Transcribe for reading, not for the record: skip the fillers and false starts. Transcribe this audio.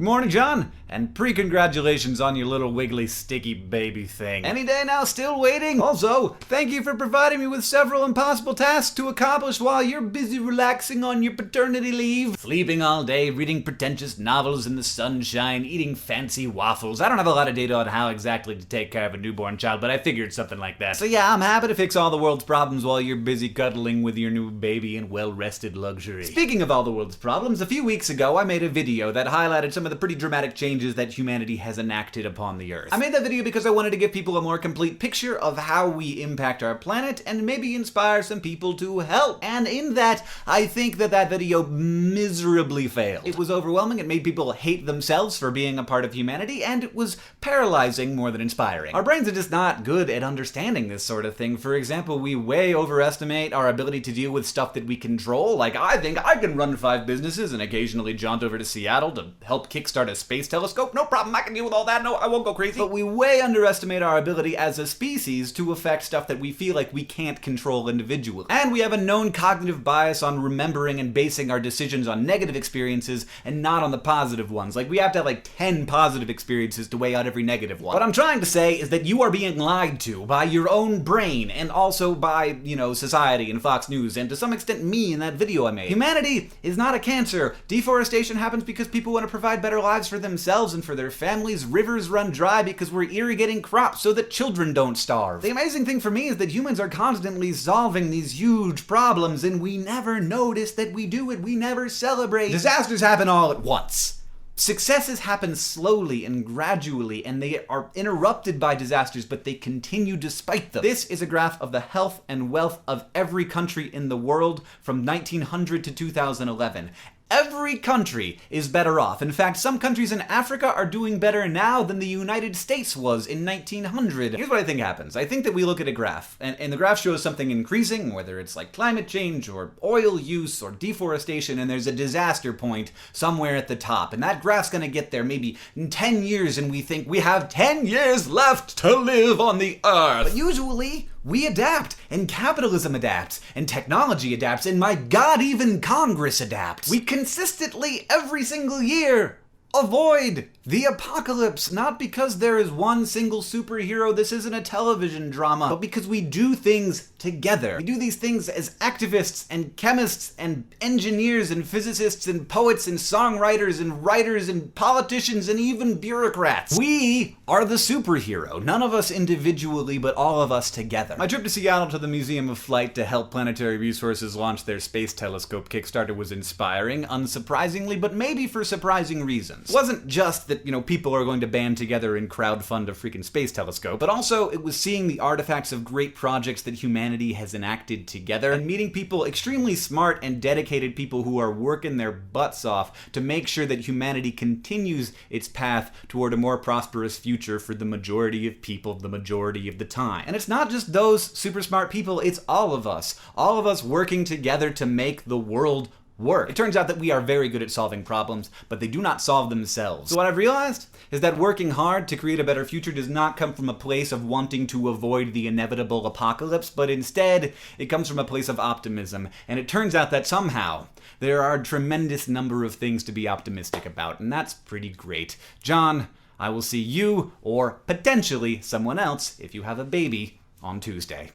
Good morning, John, and pre-congratulations on your little wiggly sticky baby thing. Any day now, still waiting? Also, thank you for providing me with several impossible tasks to accomplish while you're busy relaxing on your paternity leave. Sleeping all day, reading pretentious novels in the sunshine, eating fancy waffles. I don't have a lot of data on how exactly to take care of a newborn child, but I figured something like that. So yeah, I'm happy to fix all the world's problems while you're busy cuddling with your new baby in well-rested luxury. Speaking of all the world's problems, a few weeks ago I made a video that highlighted some of the pretty dramatic changes that humanity has enacted upon the Earth. I made that video because I wanted to give people a more complete picture of how we impact our planet and maybe inspire some people to help. And in that, I think that video miserably failed. It was overwhelming, it made people hate themselves for being a part of humanity, and it was paralyzing more than inspiring. Our brains are just not good at understanding this sort of thing. For example, we way overestimate our ability to deal with stuff that we control. Like, I think I can run 5 businesses and occasionally jaunt over to Seattle to help kickstart a space telescope. No problem, I can deal with all that. No, I won't go crazy. But we way underestimate our ability as a species to affect stuff that we feel like we can't control individually. And we have a known cognitive bias on remembering and basing our decisions on negative experiences and not on the positive ones. Like, we have to have like 10 positive experiences to weigh out every negative one. What I'm trying to say is that you are being lied to by your own brain and also by, society and Fox News and to some extent me in that video I made. Humanity is not a cancer. Deforestation happens because people want to provide better lives for themselves and for their families. Rivers run dry because we're irrigating crops so that children don't starve. The amazing thing for me is that humans are constantly solving these huge problems and we never notice that we do it. We never celebrate. Disasters happen all at once. Successes happen slowly and gradually, and they are interrupted by disasters, but they continue despite them. This is a graph of the health and wealth of every country in the world from 1900 to 2011. Every country is better off. In fact, some countries in Africa are doing better now than the United States was in 1900. Here's what I think happens. I think that we look at a graph, and the graph shows something increasing, whether it's like climate change or oil use or deforestation, and there's a disaster point somewhere at the top. And that graph's gonna get there maybe in 10 years, and we think we have 10 years left to live on the Earth. But usually, we adapt, and capitalism adapts, and technology adapts, and my God, even Congress adapts. We consistently, every single year, avoid the apocalypse, not because there is one single superhero, this isn't a television drama, but because we do things together. We do these things as activists and chemists and engineers and physicists and poets and songwriters and writers and politicians and even bureaucrats. We are the superhero, none of us individually, but all of us together. My trip to Seattle to the Museum of Flight to help Planetary Resources launch their space telescope Kickstarter was inspiring, unsurprisingly, but maybe for surprising reasons. It wasn't just that, people are going to band together and crowdfund a freaking space telescope, but also it was seeing the artifacts of great projects that humanity has enacted together and meeting people, extremely smart and dedicated people who are working their butts off to make sure that humanity continues its path toward a more prosperous future for the majority of people the majority of the time. And it's not just those super smart people, it's all of us working together to make the world work. It turns out that we are very good at solving problems, but they do not solve themselves. So what I've realized is that working hard to create a better future does not come from a place of wanting to avoid the inevitable apocalypse, but instead, it comes from a place of optimism. And it turns out that somehow, there are a tremendous number of things to be optimistic about, and that's pretty great. John, I will see you, or potentially someone else, if you have a baby, on Tuesday.